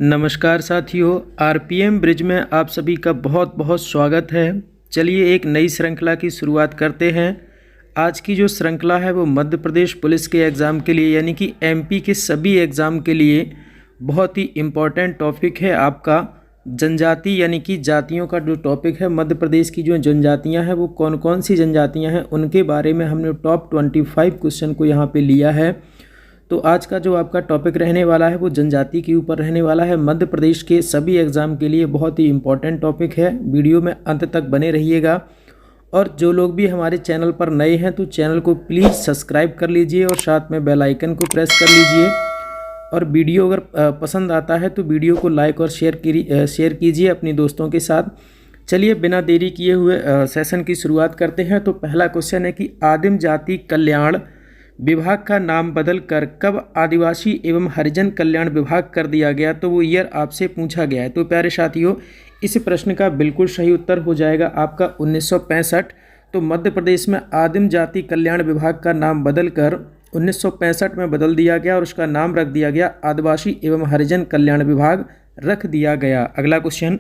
नमस्कार साथियों, RPM bridge में आप सभी का बहुत बहुत स्वागत है। चलिए एक नई श्रृंखला की शुरुआत करते हैं। आज की जो श्रृंखला है वो मध्य प्रदेश पुलिस के एग्ज़ाम के लिए यानी कि एमपी के सभी एग्ज़ाम के लिए बहुत ही इम्पोर्टेंट टॉपिक है आपका जनजाति यानी कि जातियों का जो टॉपिक है। मध्य प्रदेश की जो जनजातियाँ हैं वो कौन कौन सी जनजातियाँ हैं उनके बारे में हमने टॉप 25 क्वेश्चन को यहाँ पर लिया है। तो आज का जो आपका टॉपिक रहने वाला है वो जनजाति के ऊपर रहने वाला है। मध्य प्रदेश के सभी एग्ज़ाम के लिए बहुत ही इम्पोर्टेंट टॉपिक है। वीडियो में अंत तक बने रहिएगा और जो लोग भी हमारे चैनल पर नए हैं तो चैनल को प्लीज़ सब्सक्राइब कर लीजिए और साथ में बेल आइकन को प्रेस कर लीजिए। और वीडियो अगर पसंद आता है तो वीडियो को लाइक और शेयर कीजिए अपने दोस्तों के साथ। चलिए बिना देरी किए हुए सेशन की शुरुआत करते हैं। तो पहला क्वेश्चन है कि आदिम जाति कल्याण विभाग का नाम बदलकर कब आदिवासी एवं हरिजन कल्याण विभाग कर दिया गया, तो वो ईयर आपसे पूछा गया है। तो प्यारे साथियों, इस प्रश्न का बिल्कुल सही उत्तर हो जाएगा आपका 1965। तो मध्य प्रदेश में आदिम जाति कल्याण विभाग का नाम बदलकर 1965 में बदल दिया गया और उसका नाम रख दिया गया आदिवासी एवं हरिजन कल्याण विभाग रख दिया गया। अगला क्वेश्चन,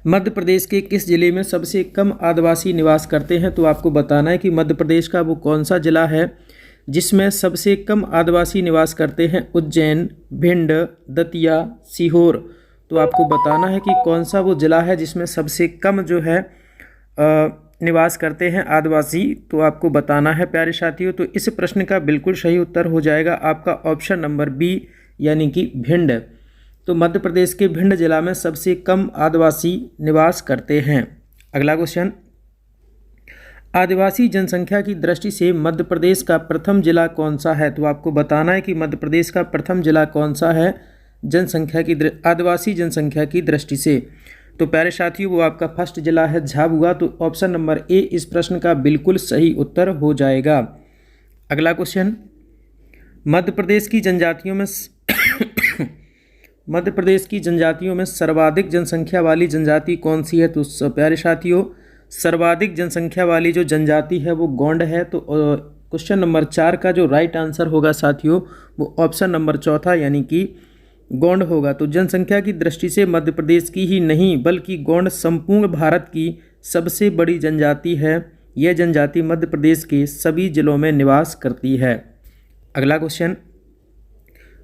मध्य प्रदेश के किस जिले में सबसे कम आदिवासी निवास करते हैं? तो आपको बताना है कि मध्य प्रदेश का वो कौन सा जिला है जिसमें सबसे कम आदिवासी निवास करते हैं। उज्जैन, भिंड, दतिया, सीहोर। तो आपको बताना है कि कौन सा वो जिला है जिसमें सबसे कम जो है निवास करते हैं आदिवासी। तो आपको बताना है प्यारे साथियों। तो इस प्रश्न का बिल्कुल सही उत्तर हो जाएगा आपका ऑप्शन नंबर बी यानी कि भिंड। तो मध्य प्रदेश के भिंड जिला में सबसे कम आदिवासी निवास करते हैं। अगला क्वेश्चन, आदिवासी जनसंख्या की दृष्टि से मध्य प्रदेश का प्रथम जिला कौन सा है? तो आपको बताना है कि मध्य प्रदेश का प्रथम जिला कौन सा है आदिवासी जनसंख्या की दृष्टि से। तो प्यारे साथियों, वो आपका फर्स्ट जिला है झाबुआ। तो ऑप्शन नंबर ए इस प्रश्न का बिल्कुल सही उत्तर हो जाएगा। अगला क्वेश्चन, मध्य प्रदेश की जनजातियों में सर्वाधिक जनसंख्या वाली जनजाति कौन सी है? तो प्यारे साथियों, सर्वाधिक जनसंख्या वाली जो जनजाति है वो गोंड है। तो क्वेश्चन नंबर 4 का जो राइट आंसर होगा साथियों वो ऑप्शन नंबर चौथा यानी कि गोंड होगा। तो जनसंख्या की दृष्टि से मध्य प्रदेश की ही नहीं बल्कि गोंड संपूर्ण भारत की सबसे बड़ी जनजाति है। यह जनजाति मध्य प्रदेश के सभी जिलों में निवास करती है। अगला क्वेश्चन,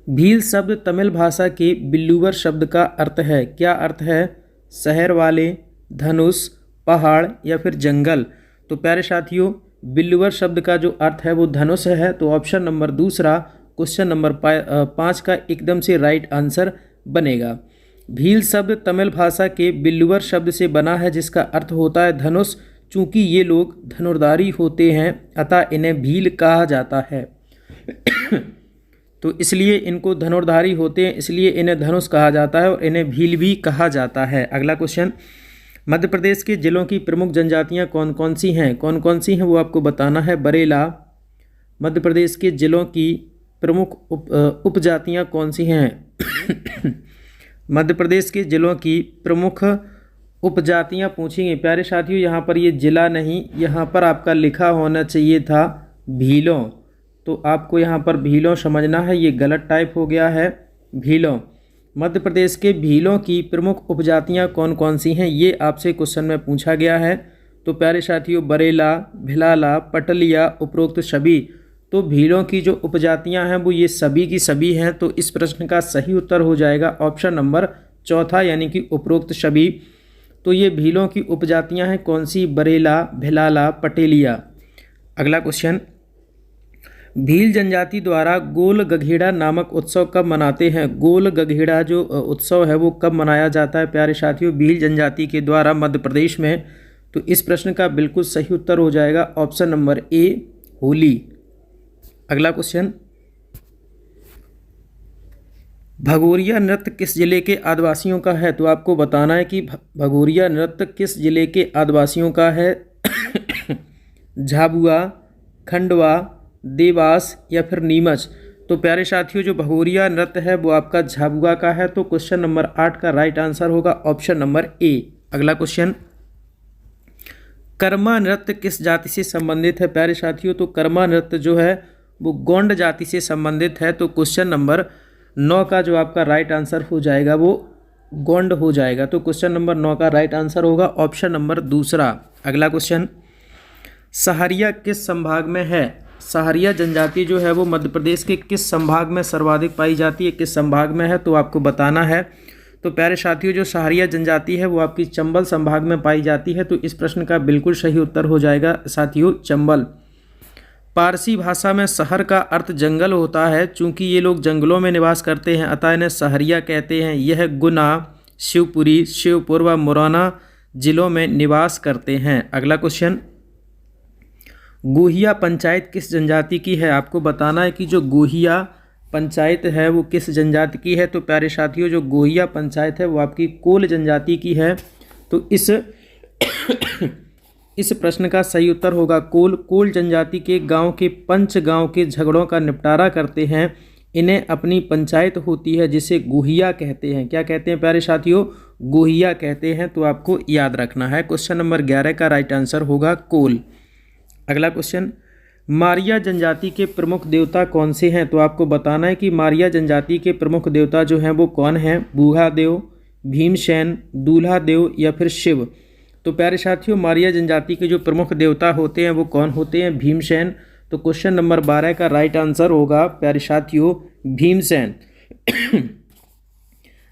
भील शब्द तमिल भाषा के बिल्लुवर शब्द का अर्थ है। क्या अर्थ है? शहर वाले, धनुष, पहाड़ या फिर जंगल। तो प्यारे साथियों, बिल्लुवर शब्द का जो अर्थ है वो धनुष है। तो ऑप्शन नंबर दूसरा क्वेश्चन नंबर 5 का एकदम से राइट आंसर बनेगा। भील शब्द तमिल भाषा के बिल्लुवर शब्द से बना है जिसका अर्थ होता है धनुष। चूँकि ये लोग धनुर्धारी होते हैं अतः इन्हें भील कहा जाता है। तो इसलिए इनको धनुर्धारी होते हैं इसलिए इन्हें धनुष कहा जाता है और इन्हें भील भी कहा जाता है। अगला क्वेश्चन, मध्य प्रदेश के जिलों की प्रमुख जनजातियां कौन कौन सी हैं? कौन कौन सी हैं वो आपको बताना है। बरेला। मध्य प्रदेश के जिलों की प्रमुख उपजातियां कौन सी हैं? मध्य प्रदेश के जिलों की प्रमुख उपजातियां पूछेंगे। प्यारे साथियों, यहाँ पर ये जिला नहीं, यहाँ पर आपका लिखा होना चाहिए था भीलों। तो आपको यहाँ पर भीलों समझना है, ये गलत टाइप हो गया है भीलों। मध्य प्रदेश के भीलों की प्रमुख उपजातियाँ कौन कौन सी हैं ये आपसे क्वेश्चन में पूछा गया है। तो प्यारे साथियों, बरेला, भिलाला, पटलिया, उपरोक्त सभी। तो भीलों की जो उपजातियाँ हैं वो ये सभी की सभी हैं। तो इस प्रश्न का सही उत्तर हो जाएगा ऑप्शन नंबर चौथा यानी कि उपरोक्त सभी। तो ये भीलों की उपजातियाँ हैं कौन सी? बरेला, भिलाला, पटेलिया। अगला क्वेश्चन, भील जनजाति द्वारा गोल गघेड़ा नामक उत्सव कब मनाते हैं? गोल गघेड़ा जो उत्सव है वो कब मनाया जाता है प्यारे साथियों भील जनजाति के द्वारा मध्य प्रदेश में? तो इस प्रश्न का बिल्कुल सही उत्तर हो जाएगा ऑप्शन नंबर ए होली। अगला क्वेश्चन, भगोरिया नृत्य किस जिले के आदिवासियों का है? तो आपको बताना है कि भगोरिया नृत्य किस जिले के आदिवासियों का है। झाबुआ, खंडवा, देवास या फिर नीमच। तो प्यारे साथियों, जो भगोरिया नृत्य है वो आपका झाबुआ का है। तो क्वेश्चन नंबर 8 का राइट आंसर होगा ऑप्शन नंबर ए। अगला क्वेश्चन, कर्मा नृत्य किस जाति से संबंधित है प्यारे साथियों? तो कर्मा नृत्य जो है वो गोंड जाति से संबंधित है। तो क्वेश्चन नंबर 9 का जो आपका राइट आंसर हो जाएगा वो गोंड हो जाएगा। तो क्वेश्चन नंबर 9 का राइट आंसर होगा ऑप्शन नंबर दूसरा। अगला क्वेश्चन, सहरिया किस संभाग में है? सहरिया जनजाति जो है वो मध्य प्रदेश के किस संभाग में सर्वाधिक पाई जाती है, किस संभाग में है, तो आपको बताना है। तो प्यारे साथियों, जो सहरिया जनजाति है वो आपकी चंबल संभाग में पाई जाती है। तो इस प्रश्न का बिल्कुल सही उत्तर हो जाएगा साथियों चंबल। पारसी भाषा में शहर का अर्थ जंगल होता है। चूंकि ये लोग जंगलों में निवास करते हैं अतः इन्हें सहरिया कहते हैं। यह गुना, शिवपुरी, शिवपुर व मुरैना जिलों में निवास करते हैं। अगला क्वेश्चन, गोहिया पंचायत किस जनजाति की है? आपको बताना है कि जो गोहिया पंचायत है वो किस जनजाति की है। तो प्यारे साथियों, जो गोहिया पंचायत है वो आपकी कोल जनजाति की है। तो इस प्रश्न का सही उत्तर होगा कोल। कोल जनजाति के गांव के पंच गांव के झगड़ों का निपटारा करते हैं। इन्हें अपनी पंचायत होती है जिसे गोहिया कहते हैं। क्या कहते हैं प्यारे साथियों? गोहिया कहते हैं। तो आपको याद रखना है। क्वेश्चन नंबर 11 का राइट आंसर होगा कोल। अगला क्वेश्चन, मारिया जनजाति के प्रमुख देवता कौन से हैं? तो आपको बताना है कि मारिया जनजाति के प्रमुख देवता जो हैं वो कौन हैं? बूढ़ा देव, भीमसेन, दूल्हा देव या फिर शिव। तो प्यारे साथियों, मारिया जनजाति के जो प्रमुख देवता होते हैं वो कौन होते हैं? भीमसेन। तो क्वेश्चन नंबर 12 का राइट आंसर होगा प्यारे साथियों भीमसेन।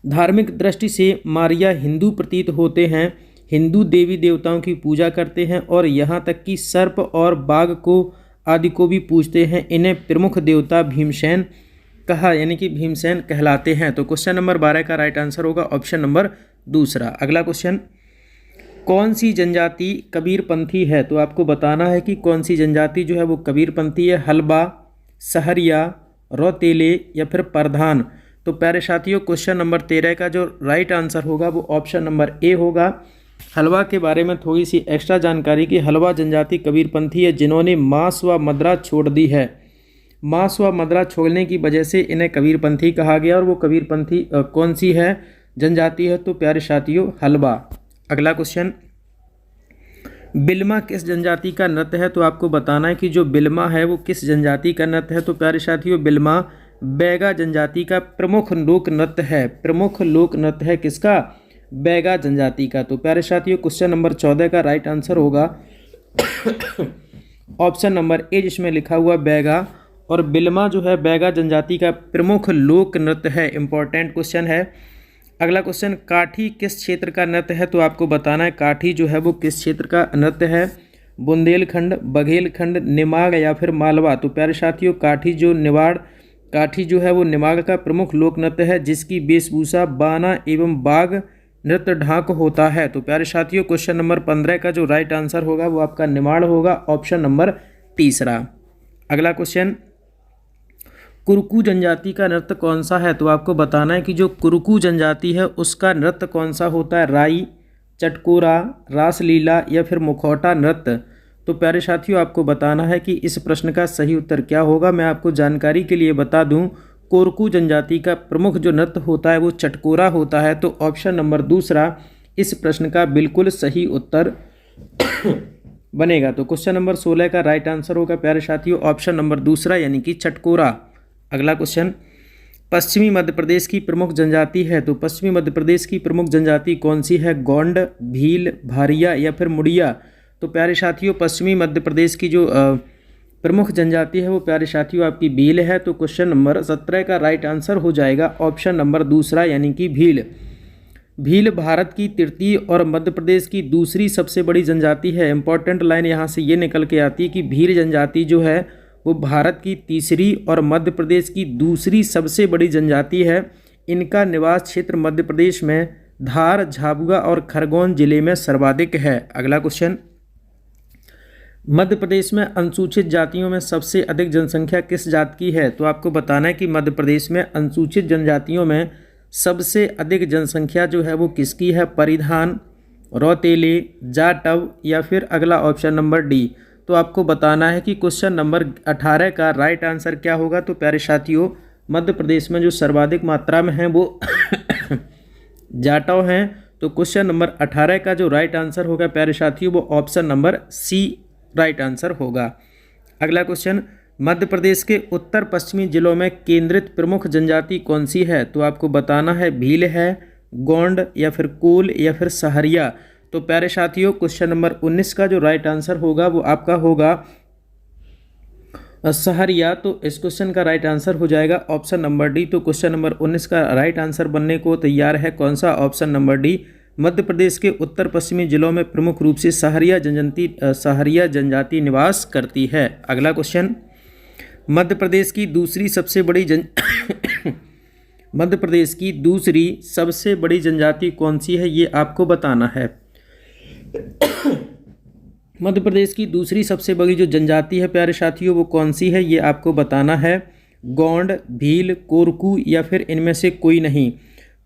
धार्मिक दृष्टि से मारिया हिंदू प्रतीत होते हैं। हिंदू देवी देवताओं की पूजा करते हैं और यहाँ तक कि सर्प और बाघ को आदि को भी पूजते हैं। इन्हें प्रमुख देवता भीमसेन कहा यानी कि भीमसेन कहलाते हैं। तो क्वेश्चन नंबर 12 का राइट आंसर होगा ऑप्शन नंबर दूसरा। अगला क्वेश्चन, कौन सी जनजाति कबीरपंथी है? तो आपको बताना है कि कौन सी जनजाति जो है वो कबीरपंथी है। हलबा, सहरिया, रौतेले या फिर प्रधान। तो प्यारे साथियों, क्वेश्चन नंबर 13 का जो राइट आंसर होगा वो ऑप्शन नंबर ए होगा। हलवा के बारे में थोड़ी सी एक्स्ट्रा जानकारी कि हलवा जनजाति कबीरपंथी है जिन्होंने मांस व मदिरा छोड़ दी है। मांस व मदिरा छोड़ने की वजह से इन्हें कबीरपंथी कहा गया। और वो कबीरपंथी कौन सी है जनजाति है? तो प्यारे साथियों हलवा। अगला क्वेश्चन, बिल्मा किस जनजाति का नृत्य है? तो आपको बताना है कि जो बिल्मा है वो किस जनजाति का नृत्य है। तो प्यारे साथियों, बिल्मा बैगा जनजाति का प्रमुख लोक नृत्य है। प्रमुख लोक नृत्य है किसका? बैगा जनजाति का। तो प्यारे साथियों, क्वेश्चन नंबर 14 का राइट आंसर होगा ऑप्शन नंबर ए, जिसमें लिखा हुआ बैगा। और बिल्मा जो है बैगा जनजाति का प्रमुख लोक नृत्य है। इंपॉर्टेंट क्वेश्चन है। अगला क्वेश्चन, काठी किस क्षेत्र का नृत्य है? तो आपको बताना है काठी जो है वो किस क्षेत्र का नृत्य है। बुंदेलखंड, बघेलखंड, निमाड़ या फिर मालवा। तो प्यारे साथियों, काठी जो है वो निमाड़ का प्रमुख लोक नृत्य है जिसकी वेशभूषा बाना एवं बाघ नृत्य ढाक होता है। तो प्यारे साथियों, क्वेश्चन नंबर 15 का जो राइट आंसर होगा वो आपका निमाड़ होगा, ऑप्शन नंबर तीसरा। अगला क्वेश्चन, कुरुकू जनजाति का नृत्य कौन सा है? तो आपको बताना है कि जो कुरुकू जनजाति है उसका नृत्य कौन सा होता है। राई, चटकोरा, रासलीला या फिर मुखौटा नृत्य। तो प्यारे साथियों, आपको बताना है कि इस प्रश्न का सही उत्तर क्या होगा। मैं आपको जानकारी के लिए बता दूं, कोरकू जनजाति का प्रमुख जो नृत्य होता है वो चटकोरा होता है। तो ऑप्शन नंबर दूसरा इस प्रश्न का बिल्कुल सही उत्तर बनेगा। तो क्वेश्चन नंबर 16 का राइट आंसर होगा प्यारे साथियों ऑप्शन नंबर दूसरा यानी कि चटकोरा। अगला क्वेश्चन, पश्चिमी मध्य प्रदेश की प्रमुख जनजाति है। तो पश्चिमी मध्य प्रदेश की प्रमुख जनजाति कौन सी है? गोंड, भील, भारिया या फिर मुड़िया। तो प्यारे साथियों, पश्चिमी मध्य प्रदेश की जो प्रमुख जनजाति है वो प्यारे साथियों आपकी भील है। तो क्वेश्चन नंबर 17 का राइट आंसर हो जाएगा ऑप्शन नंबर दूसरा यानी कि भील। भील भारत की तृतीय और मध्य प्रदेश की दूसरी सबसे बड़ी जनजाति है। इंपॉर्टेंट लाइन यहाँ से ये निकल के आती है कि भील जनजाति जो है वो भारत की तीसरी और मध्य प्रदेश की दूसरी सबसे बड़ी जनजाति है। इनका निवास क्षेत्र मध्य प्रदेश में धार, झाबुआ और खरगोन जिले में सर्वाधिक है। अगला क्वेश्चन, मध्य प्रदेश में अनुसूचित जातियों में सबसे अधिक जनसंख्या किस जात की है? तो आपको बताना है कि मध्य प्रदेश में अनुसूचित जनजातियों में सबसे अधिक जनसंख्या जो है वो किसकी है? परिधान, रौतेले, जाटव या फिर अगला ऑप्शन नंबर डी। तो आपको बताना है कि क्वेश्चन नंबर 18 का राइट आंसर क्या होगा। तो प्यारे साथियों, मध्य प्रदेश में जो सर्वाधिक मात्रा में हैं वो जाटव हैं। तो क्वेश्चन नंबर 18 का जो राइट आंसर होगा प्यारे साथियों वो option number C right answer होगा। अगला क्वेश्चन, मध्य प्रदेश के उत्तर पश्चिमी जिलों में केंद्रित प्रमुख जनजाति कौन सी है? तो आपको बताना है भील है, गोंड या फिर कोल या फिर सहरिया। तो प्यारे साथियों, क्वेश्चन नंबर 19 का जो राइट आंसर होगा वो आपका होगा सहरिया। तो इस क्वेश्चन का राइट आंसर हो जाएगा ऑप्शन नंबर डी। तो क्वेश्चन नंबर 19 का राइट आंसर बनने को तैयार है कौन सा? Option number D. Madhya Pradesh के उत्तर पश्चिमी जिलों में प्रमुख रूप से सहरिया जनजाति निवास करती है। अगला क्वेश्चन, मध्य प्रदेश की दूसरी सबसे बड़ी जनजाति कौन सी है? ये आपको बताना है। मध्य प्रदेश की दूसरी सबसे बड़ी जो जनजाति है प्यारे साथियों वो कौन सी है? ये आपको बताना है। गोंड, भील, कोरकू या फिर इनमें से कोई नहीं।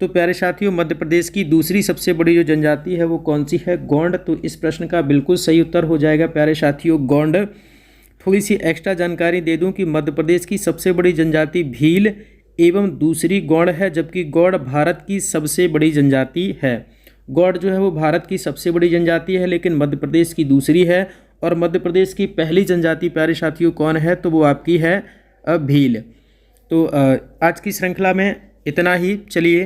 तो प्यारे साथियों, मध्य प्रदेश की दूसरी सबसे बड़ी जो जनजाति है वो कौन सी है? गोंड। तो इस प्रश्न का बिल्कुल सही उत्तर हो जाएगा प्यारे साथियों गोंड। थोड़ी सी एक्स्ट्रा जानकारी दे दूं कि मध्य प्रदेश की सबसे बड़ी जनजाति भील एवं दूसरी गौड़ है, जबकि गौड़ भारत की सबसे बड़ी जनजाति है। गौड़ जो है वो भारत की सबसे बड़ी जनजाति है, लेकिन मध्य प्रदेश की दूसरी है। और मध्य प्रदेश की पहली जनजाति प्यारे साथियों कौन है? तो वो आपकी है भील। तो आज की श्रृंखला में इतना ही। चलिए,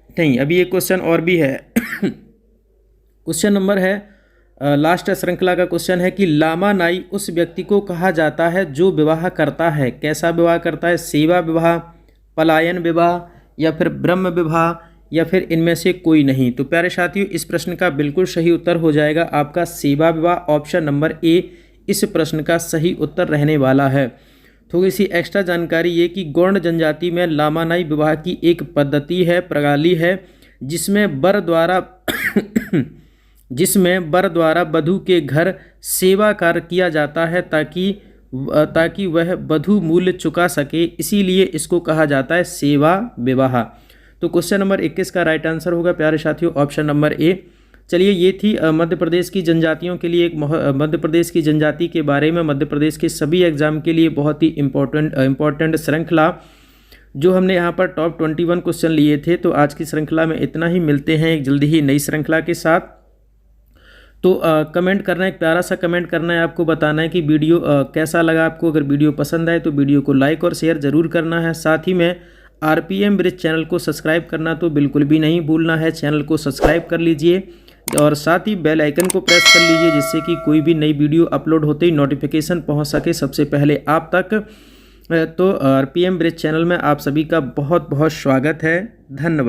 नहीं, अभी एक क्वेश्चन और भी है। क्वेश्चन नंबर है लास्ट श्रृंखला का क्वेश्चन है कि लामा नाई उस व्यक्ति को कहा जाता है जो विवाह करता है। कैसा विवाह करता है? सेवा विवाह, पलायन विवाह या फिर ब्रह्म विवाह या फिर इनमें से कोई नहीं। तो प्यारे साथियों, इस प्रश्न का बिल्कुल सही उत्तर हो जाएगा आपका सेवा विवाह। ऑप्शन नंबर ए इस प्रश्न का सही उत्तर रहने वाला है। थोड़ी सी एक्स्ट्रा जानकारी ये कि गौड़ जनजाति में लामानाई विवाह की एक पद्धति है, प्रणाली है, जिसमें वर द्वारा वधू के घर सेवा कार्य किया जाता है ताकि वह वधू मूल्य चुका सके, इसीलिए इसको कहा जाता है सेवा विवाह। तो क्वेश्चन नंबर 21 का राइट आंसर होगा प्यारे साथियों ऑप्शन नंबर ए। चलिए, ये थी मध्य प्रदेश की जनजातियों के लिए मध्य प्रदेश की जनजाति के बारे में मध्य प्रदेश के सभी एग्जाम के लिए बहुत ही इम्पोर्टेंट श्रृंखला जो हमने यहाँ पर टॉप 21 क्वेश्चन लिए थे। तो आज की श्रृंखला में इतना ही। मिलते हैं एक जल्दी ही नई श्रृंखला के साथ। तो कमेंट करना है, एक प्यारा सा कमेंट करना है, आपको बताना है कि वीडियो कैसा लगा आपको। अगर वीडियो पसंद आए तो वीडियो को लाइक और शेयर ज़रूर करना है। साथ ही में RPM ब्रिज चैनल को सब्सक्राइब करना तो बिल्कुल भी नहीं भूलना है। चैनल को सब्सक्राइब कर लीजिए और साथ ही बेल आइकन को प्रेस कर लीजिए, जिससे कि कोई भी नई वीडियो अपलोड होते ही नोटिफिकेशन पहुंच सके सबसे पहले आप तक। तो RPM ब्रिज चैनल में आप सभी का बहुत बहुत स्वागत है। धन्यवाद।